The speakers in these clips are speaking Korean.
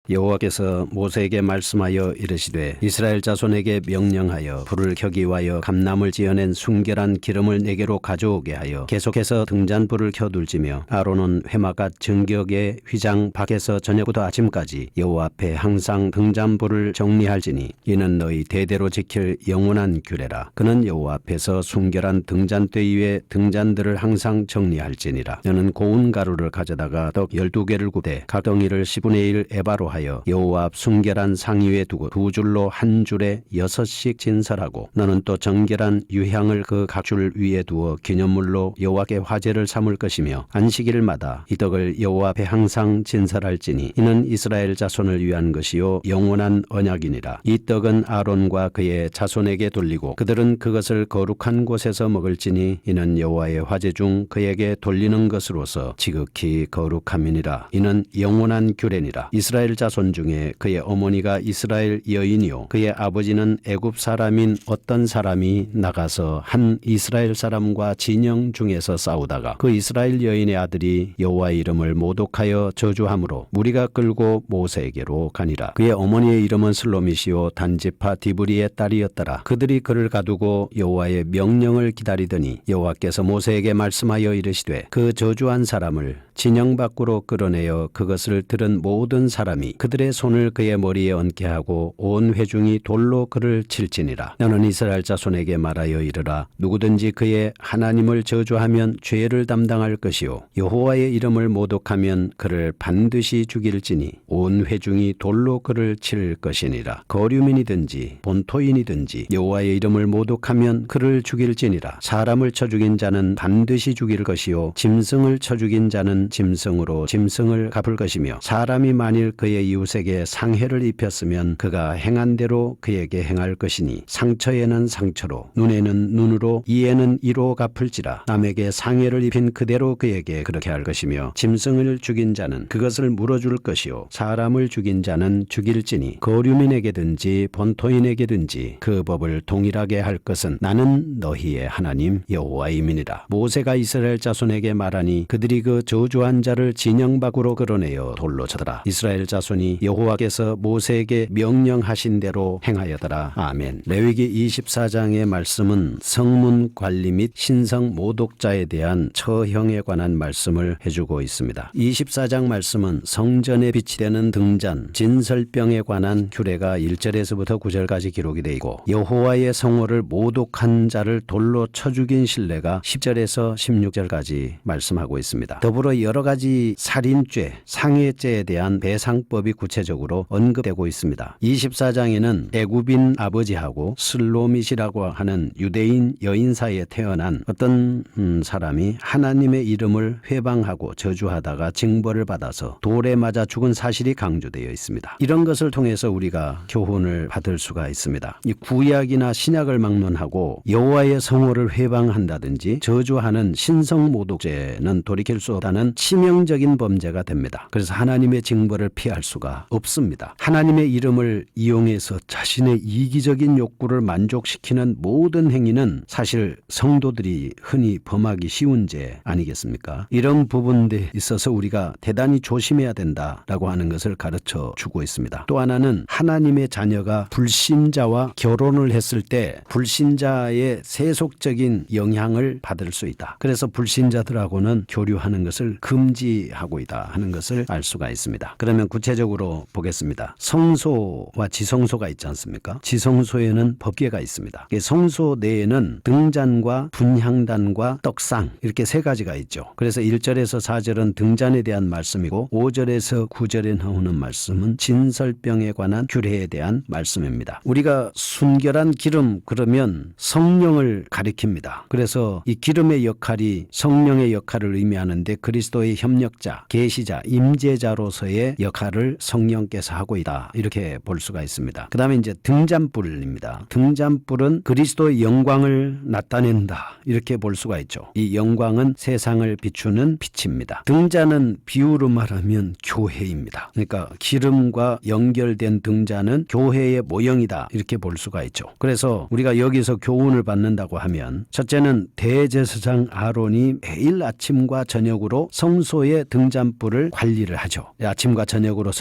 여호와께서 모세에게 말씀하여 이르시되 이스라엘 자손에게 명령하여 불을 켜기 위하여 감람을 지어낸 순결한 기름을 내게로 가져오게 하여 계속해서 등잔불을 켜둘지며 아론은 회막갓 정격의 휘장 밖에서 저녁부터 아침까지 여호와 앞에 항상 등잔불을 정리할지니 이는 너희 대대로 지킬 영원한 규례라. 그는 여호와 앞에서 순결한 등잔대 위에 등잔들을 항상 정리할지니라. 너는 고운 가루를 가져다가 떡 12개를 굽되 각 덩이를 10분의 1 에바로 하여 여호와 앞 순결한 상 위에 두고 두 줄로 한 줄에 6씩 진설하고 너는 또 정결한 유향을 그 각 줄 위에 두어 기념물로 여호와께 화제를 삼을 것이며 안식일마다 이 떡을 여호와 앞에 항상 진설할지니 이는 이스라엘 자손을 위한 것이요 영원한 언약이니라. 이 떡은 아론과 그의 자손에게 돌리고 그들은 그것을 거룩한 곳에서 먹을지니 이는 여호와의 화제 중 그에게 돌리는 것으로서 지극히 거룩함이니라. 이는 영원한 규례니라. 이스라엘 자손 중에 그의 어머니가 이스라엘 여인이요 그의 아버지는 애굽 사람인 어떤 사람이 나가서 한 이스라엘 사람과 진영 중에서 싸우다가 그 이스라엘 여인의 아들이 여호와의 이름을 모독하여 저주함으로 무리가 끌고 모세에게로 가니라. 그의 어머니의 이름은 슬로미시요 단지파 디브리의 딸이었더라. 그들이 그를 가두고 여호와의 명령을 기다리더니 여호와께서 모세에게 말씀하여 이르시되 그 저주한 사람을 진영 밖으로 끌어내어 그것을 들은 모든 사람이 그들의 손을 그의 머리에 얹게 하고 온 회중이 돌로 그를 칠지니라. 너는 이스라엘 자손에게 말하여 이르라. 누구든지 그의 하나님을 저주하면 죄를 담당할 것이요 여호와의 이름을 모독하면 그를 반드시 죽일지니 온 회중이 돌로 그를 칠 것이니라. 거류민이든지 본토인이든지 여호와의 이름을 모독하면 그를 죽일지니라. 사람을 쳐 죽인 자는 반드시 죽일 것이요 짐승을 쳐 죽인 자는 짐승으로 짐승을 갚을 것이며 사람이 만일 그의 이웃에게 상해를 입혔으면 그가 행한 대로 그에게 행할 것이니 상처에는 상처로 눈에는 눈으로 이에는 이로 갚을지라. 남에게 상해를 입힌 그대로 그에게 그렇게 할 것이며 짐승을 죽인 자는 그것을 물어줄 것이요 사람을 죽인 자는 죽일지니 거류민에게든지 본토인에게든지 그 법을 동일하게 할 것은 나는 너희의 하나님 여호와임이니라. 모세가 이스라엘 자손에게 말하니 그들이 그 저주한 자를 진영 밖으로 끌어내어 돌로 쳐더라. 이스라엘 자손이 여호와께서 모세에게 명령하신 대로 행하여더라. 아멘. 레위기 24장의 말씀은 성문 관리 및 신성 모독자에 대한 처형에 관한 말씀을 해주고 있습니다. 24장 말씀은 성전에 비치되는 등잔, 진설병에 관한 규례가 1절에서부터 9절까지 기록이 되어 있고 여호와의 성호를 모독한 자를 돌로 쳐 죽인 신뢰가 10절에서 16절까지 말씀하고 있습니다. 더불어 여러 가지 살인죄, 상해죄에 대한 배상법이 구체적으로 언급되고 있습니다. 24장에는 애굽인 아버지하고 슬로밋이라고 하는 유대인 여인 사이에 태어난 어떤 사람이 하나님의 이름을 회방하고 저주하다가 징벌을 받아서 돌에 맞아 죽은 사실이 강조되어 있습니다. 이런 것을 통해서 우리가 교훈을 받을 수가 있습니다. 이 구약이나 신약을 막론하고 여호와의 성호를 회방한다든지 저주하는 신성모독죄는 돌이킬 수 없다는 치명적인 범죄가 됩니다. 그래서 하나님의 징벌을 피할 수가 없습니다. 하나님의 이름을 이용해서 자신의 이기적인 욕구를 만족시키는 모든 행위는 사실 성도들이 흔히 범하기 쉬운 죄 아니겠습니까? 이런 부분에 있어서 우리가 대단히 조심해야 된다라고 하는 것을 가르쳐 주고 있습니다. 또 하나는 하나님의 자녀가 불신자와 결혼을 했을 때 불신자의 세속적인 영향을 받을 수 있다. 그래서 불신자들하고는 교류하는 것을 금지하고 있다 하는 것을 알 수가 있습니다. 그러면 구체적으로 보겠습니다. 성소와 지성소가 있지 않습니까? 지성소에는 법궤가 있습니다. 성소 내에는 등잔과 분향단과 떡상 이렇게 세 가지가 있죠. 그래서 1절에서 4절은 등잔에 대한 말씀이고 5절에서 9절에 나오는 말씀은 진설병에 관한 규례에 대한 말씀입니다. 우리가 순결한 기름 그러면 성령을 가리킵니다. 그래서 이 기름의 역할이 성령의 역할을 의미하는데 그리스도의 협력자, 계시자, 임재자로서의 역할을 성령께서 하고 있다. 이렇게 볼 수가 있습니다. 그 다음에 이제 등잔불입니다. 등잔불은 그리스도의 영광을 나타낸다. 이렇게 볼 수가 있죠. 이 영광은 세상을 비추는 빛입니다. 등잔은 비유로 말하면 교회입니다. 그러니까 기름과 연결된 등잔은 교회의 모형이다. 이렇게 볼 수가 있죠. 그래서 우리가 여기서 교훈을 받는다고 하면 첫째는 대제사장 아론이 매일 아침과 저녁으로 성소의 등잔불을 관리를 하죠. 아침과 저녁으로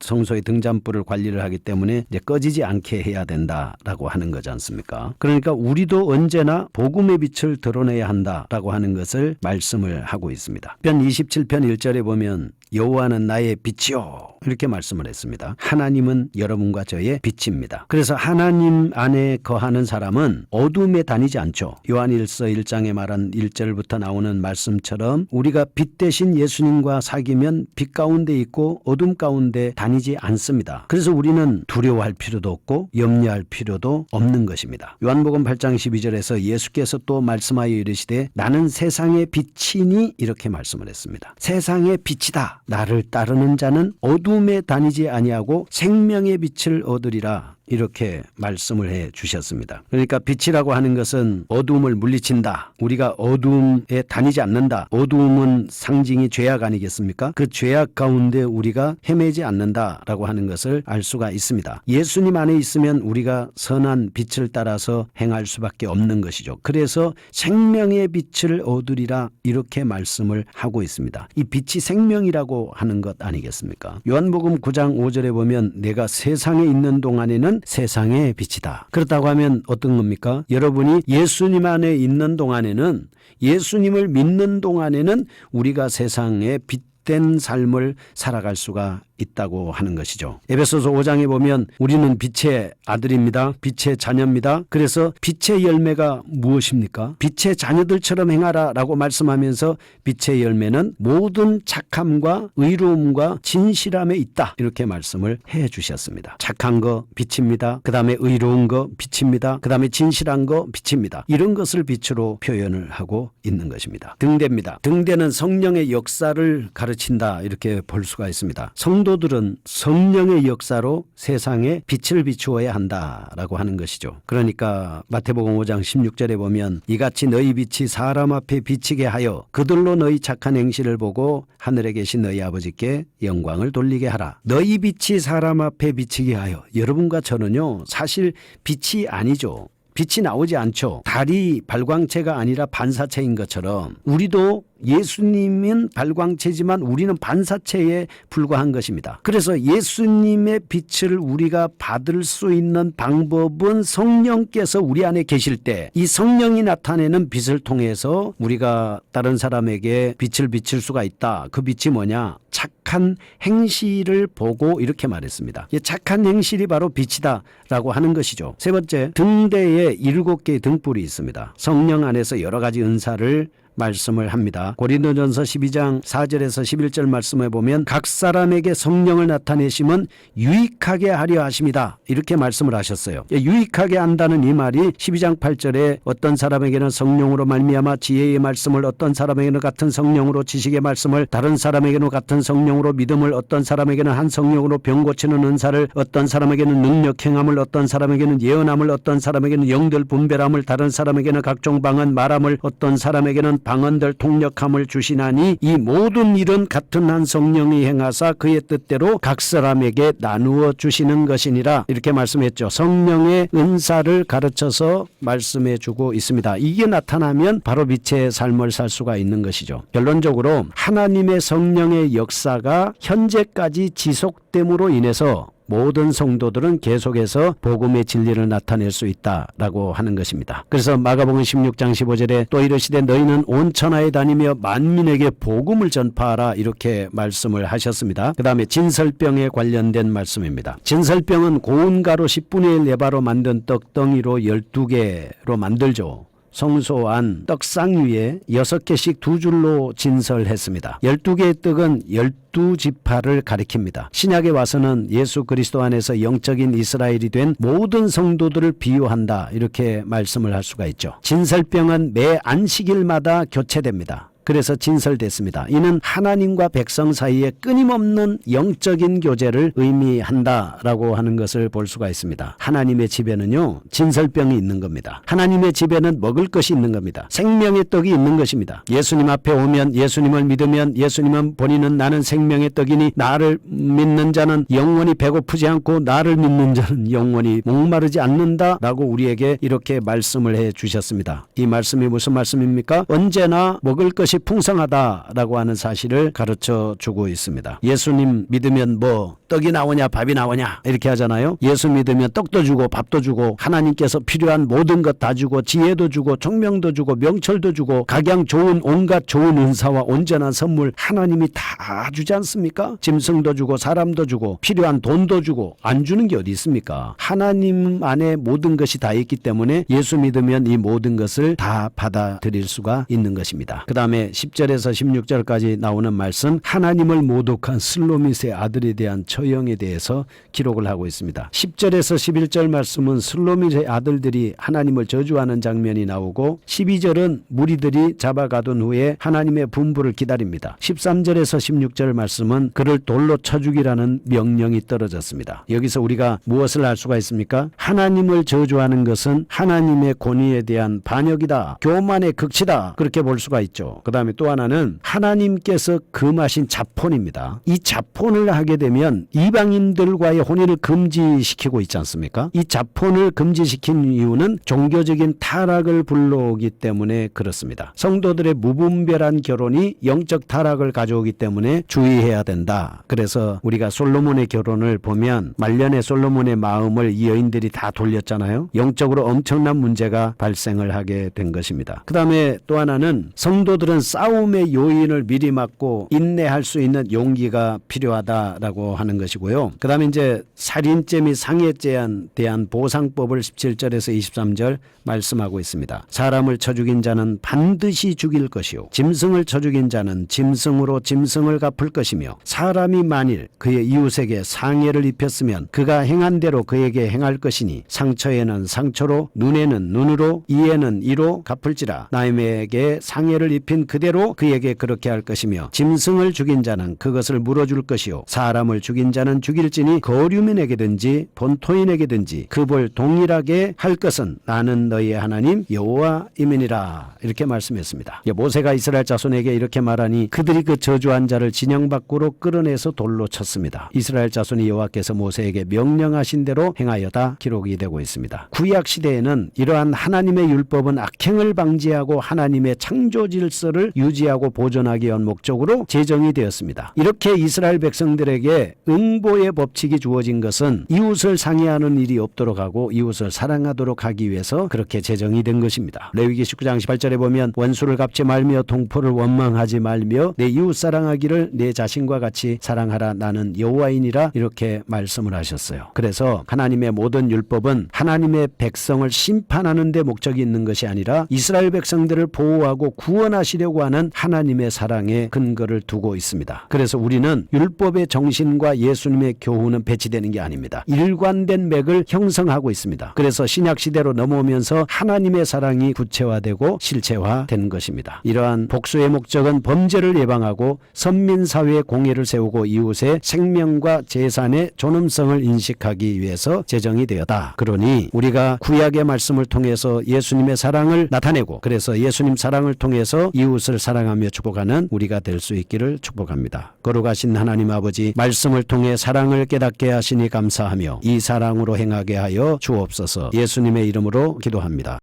성소의 등잔불을 관리를 하기 때문에 이제 꺼지지 않게 해야 된다라고 하는 거지 않습니까? 그러니까 우리도 언제나 복음의 빛을 드러내야 한다라고 하는 것을 말씀을 하고 있습니다. 편 27편 1절에 보면 여호와는 나의 빛이요 이렇게 말씀을 했습니다. 하나님은 여러분과 저의 빛입니다. 그래서 하나님 안에 거하는 사람은 어둠에 다니지 않죠. 요한일서 1장에 말한 1절부터 나오는 말씀처럼 우리가 빛 대신 예수님과 사귀면 빛 가운데 있고 어둠 가운데 다니지 않습니다. 그래서 우리는 두려워할 필요도 없고 염려할 필요도 없는 것입니다. 요한복음 8장 12절에서 예수께서 또 말씀하여 이르시되 나는 세상의 빛이니 이렇게 말씀을 했습니다. 세상의 빛이다. 나를 따르는 자는 어둠에 다니지 아니하고 생명의 빛을 얻으리라. 이렇게 말씀을 해 주셨습니다. 그러니까 빛이라고 하는 것은 어두움을 물리친다. 우리가 어두움에 다니지 않는다. 어두움은 상징이 죄악 아니겠습니까? 그 죄악 가운데 우리가 헤매지 않는다라고 하는 것을 알 수가 있습니다. 예수님 안에 있으면 우리가 선한 빛을 따라서 행할 수밖에 없는 것이죠. 그래서 생명의 빛을 얻으리라 이렇게 말씀을 하고 있습니다. 이 빛이 생명이라고 하는 것 아니겠습니까? 요한복음 9장 5절에 보면 내가 세상에 있는 동안에는 세상의 빛이다. 그렇다고 하면 어떤 겁니까? 여러분이 예수님 안에 있는 동안에는 예수님을 믿는 동안에는 우리가 세상의 빛된 삶을 살아갈 수가 있다고 하는 것이죠. 에베소서 5장에 보면 우리는 빛의 아들입니다. 빛의 자녀입니다. 그래서 빛의 열매가 무엇입니까? 빛의 자녀들처럼 행하라 라고 말씀하면서 빛의 열매는 모든 착함과 의로움과 진실함에 있다. 이렇게 말씀을 해 주셨습니다. 착한 거 빛입니다. 그 다음에 의로운 거 빛입니다. 그 다음에 진실한 거 빛입니다. 이런 것을 빛으로 표현을 하고 있는 것입니다. 등대입니다. 등대는 성령의 역사를 가르친다. 이렇게 볼 수가 있습니다. 성도들은 성령의 역사로 세상에 빛을 비추어야 한다라고 하는 것이죠. 그러니까 마태복음 5장 16절에 보면 이같이 너희 빛이 사람 앞에 비치게 하여 그들로 너희 착한 행실을 보고 하늘에 계신 너희 아버지께 영광을 돌리게 하라. 너희 빛이 사람 앞에 비치게 하여. 여러분과 저는요 사실 빛이 아니죠. 빛이 나오지 않죠. 달이 발광체가 아니라 반사체인 것처럼 우리도 예수님은 발광체지만 우리는 반사체에 불과한 것입니다. 그래서 예수님의 빛을 우리가 받을 수 있는 방법은 성령께서 우리 안에 계실 때 이 성령이 나타내는 빛을 통해서 우리가 다른 사람에게 빛을 비칠 수가 있다. 그 빛이 뭐냐? 착한 행실을 보고 이렇게 말했습니다. 착한 행실이 바로 빛이다 라고 하는 것이죠. 세 번째, 등대에 7개의 등불이 있습니다. 성령 안에서 여러 가지 은사를 말씀을 합니다. 고린도전서 12장 4절에서 11절 말씀에 보면 각 사람에게 성령을 나타내심은 유익하게 하려 하심이다. 이렇게 말씀을 하셨어요. 유익하게 한다는 이 말이 12장 8절에 어떤 사람에게는 성령으로 말미암아 지혜의 말씀을, 어떤 사람에게는 같은 성령으로 지식의 말씀을, 다른 사람에게는 같은 성령으로 믿음을, 어떤 사람에게는 한 성령으로 병 고치는 은사를, 어떤 사람에게는 능력 행함을, 어떤 사람에게는 예언함을, 어떤 사람에게는 영들 분별함을, 다른 사람에게는 각종 방언 말함을, 어떤 사람에게는 방언들 통역함을 주시나니 이 모든 일은 같은 한 성령이 행하사 그의 뜻대로 각 사람에게 나누어 주시는 것이니라. 이렇게 말씀했죠. 성령의 은사를 가르쳐서 말씀해 주고 있습니다. 이게 나타나면 바로 빛의 삶을 살 수가 있는 것이죠. 결론적으로 하나님의 성령의 역사가 현재까지 지속됨으로 인해서 모든 성도들은 계속해서 복음의 진리를 나타낼 수 있다라고 하는 것입니다. 그래서 마가복음 16장 15절에 또 이르시되 너희는 온 천하에 다니며 만민에게 복음을 전파하라 이렇게 말씀을 하셨습니다. 그 다음에 진설병에 관련된 말씀입니다. 진설병은 고운 가루 10분의 1 에바로 만든 떡덩이로 12개로 만들죠. 성소 안 떡상 위에 6개씩 2줄로 진설했습니다. 12개의 떡은 12지파를 가리킵니다. 신약에 와서는 예수 그리스도 안에서 영적인 이스라엘이 된 모든 성도들을 비유한다. 이렇게 말씀을 할 수가 있죠. 진설병은 매 안식일마다 교체됩니다. 그래서 진설됐습니다. 이는 하나님과 백성 사이에 끊임없는 영적인 교제를 의미한다라고 하는 것을 볼 수가 있습니다. 하나님의 집에는요 진설병이 있는 겁니다. 하나님의 집에는 먹을 것이 있는 겁니다. 생명의 떡이 있는 것입니다. 예수님 앞에 오면, 예수님을 믿으면, 예수님은 본인은 나는 생명의 떡이니 나를 믿는 자는 영원히 배고프지 않고 나를 믿는 자는 영원히 목마르지 않는다라고 우리에게 이렇게 말씀을 해 주셨습니다. 이 말씀이 무슨 말씀입니까? 언제나 먹을 것이 것이 풍성하다라고 하는 사실을 가르쳐 주고 있습니다. 예수님 믿으면 뭐 떡이 나오냐 밥이 나오냐 이렇게 하잖아요. 예수 믿으면 떡도 주고 밥도 주고 하나님께서 필요한 모든 것 다 주고 지혜도 주고 총명도 주고 명철도 주고 각양 좋은 온갖 좋은 은사와 온전한 선물 하나님이 다 주지 않습니까? 짐승도 주고 사람도 주고 필요한 돈도 주고 안 주는 게 어디 있습니까? 하나님 안에 모든 것이 다 있기 때문에 예수 믿으면 이 모든 것을 다 받아들일 수가 있는 것입니다. 그 다음에 10절에서 16절까지 나오는 말씀, 하나님을 모독한 슬로밋의 아들에 대한 처형에 대해서 기록을 하고 있습니다. 10절에서 11절 말씀은 슬로밋의 아들들이 하나님을 저주하는 장면이 나오고 12절은 무리들이 잡아가둔 후에 하나님의 분부를 기다립니다. 13절에서 16절 말씀은 그를 돌로 쳐 죽이라는 명령이 떨어졌습니다. 여기서 우리가 무엇을 알 수가 있습니까? 하나님을 저주하는 것은 하나님의 권위에 대한 반역이다. 교만의 극치다. 그렇게 볼 수가 있죠. 그 다음에 또 하나는 하나님께서 금하신 자폰입니다. 이 자폰을 하게 되면 이방인들과의 혼인을 금지시키고 있지 않습니까? 이 자폰을 금지시킨 이유는 종교적인 타락을 불러오기 때문에 그렇습니다. 성도들의 무분별한 결혼이 영적 타락을 가져오기 때문에 주의해야 된다. 그래서 우리가 솔로몬의 결혼을 보면 말년의 솔로몬의 마음을 이 여인들이 다 돌렸잖아요. 영적으로 엄청난 문제가 발생을 하게 된 것입니다. 그 다음에 또 하나는 성도들은 싸움의 요인을 미리 막고 인내할 수 있는 용기가 필요하다라고 하는 것이고요. 그 다음에 이제 살인죄 및 상해죄에 대한 보상법을 17절에서 23절 말씀하고 있습니다. 사람을 쳐 죽인 자는 반드시 죽일 것이요 짐승을 쳐 죽인 자는 짐승으로 짐승을 갚을 것이며 사람이 만일 그의 이웃에게 상해를 입혔으면 그가 행한 대로 그에게 행할 것이니 상처에는 상처로 눈에는 눈으로 이에는 이로 갚을지라. 남에게 상해를 입힌 그대로 그에게 그렇게 할 것이며 짐승을 죽인 자는 그것을 물어줄 것이요 사람을 죽인 자는 죽일지니 거류민에게든지 본토인에게든지 그 벌 동일하게 할 것은 나는 너희의 하나님 여호와임이니라. 이렇게 말씀했습니다. 모세가 이스라엘 자손에게 이렇게 말하니 그들이 그 저주한 자를 진영 밖으로 끌어내서 돌로 쳤습니다. 이스라엘 자손이 여호와께서 모세에게 명령하신 대로 행하여다 기록이 되고 있습니다. 구약 시대에는 이러한 하나님의 율법은 악행을 방지하고 하나님의 창조 질서를 유지하고 보존하기 위한 목적으로 제정이 되었습니다. 이렇게 이스라엘 백성들에게 응보의 법칙이 주어진 것은 이웃을 상해하는 일이 없도록 하고 이웃을 사랑하도록 하기 위해서 그렇게 제정이 된 것입니다. 레위기 19장 18절에 보면 원수를 갚지 말며 동포를 원망하지 말며 내 이웃 사랑하기를 내 자신과 같이 사랑하라 나는 여호와이니라 이렇게 말씀을 하셨어요. 그래서 하나님의 모든 율법은 하나님의 백성을 심판하는 데 목적이 있는 것이 아니라 이스라엘 백성들을 보호하고 구원하시려고 하는 하나님의 사랑에 근거를 두고 있습니다. 그래서 우리는 율법의 정신과 예수님의 교훈은 배치되는 게 아닙니다. 일관된 맥을 형성하고 있습니다. 그래서 신약 시대로 넘어오면서 하나님의 사랑이 구체화되고 실체화된 것입니다. 이러한 복수의 목적은 범죄를 예방하고 선민사회의 공의를 세우고 이웃의 생명과 재산의 존엄성을 인식하기 위해서 제정이 되었다. 그러니 우리가 구약의 말씀을 통해서 예수님의 사랑을 나타내고 그래서 예수님 사랑을 통해서 이웃을 사랑하며 축복하는 우리가 될 수 있기를 축복합니다. 거룩하신 하나님 아버지, 말씀을 통해 사랑을 깨닫게 하시니 감사하며 이 사랑으로 행하게 하여 주옵소서. 예수님의 이름으로 기도합니다.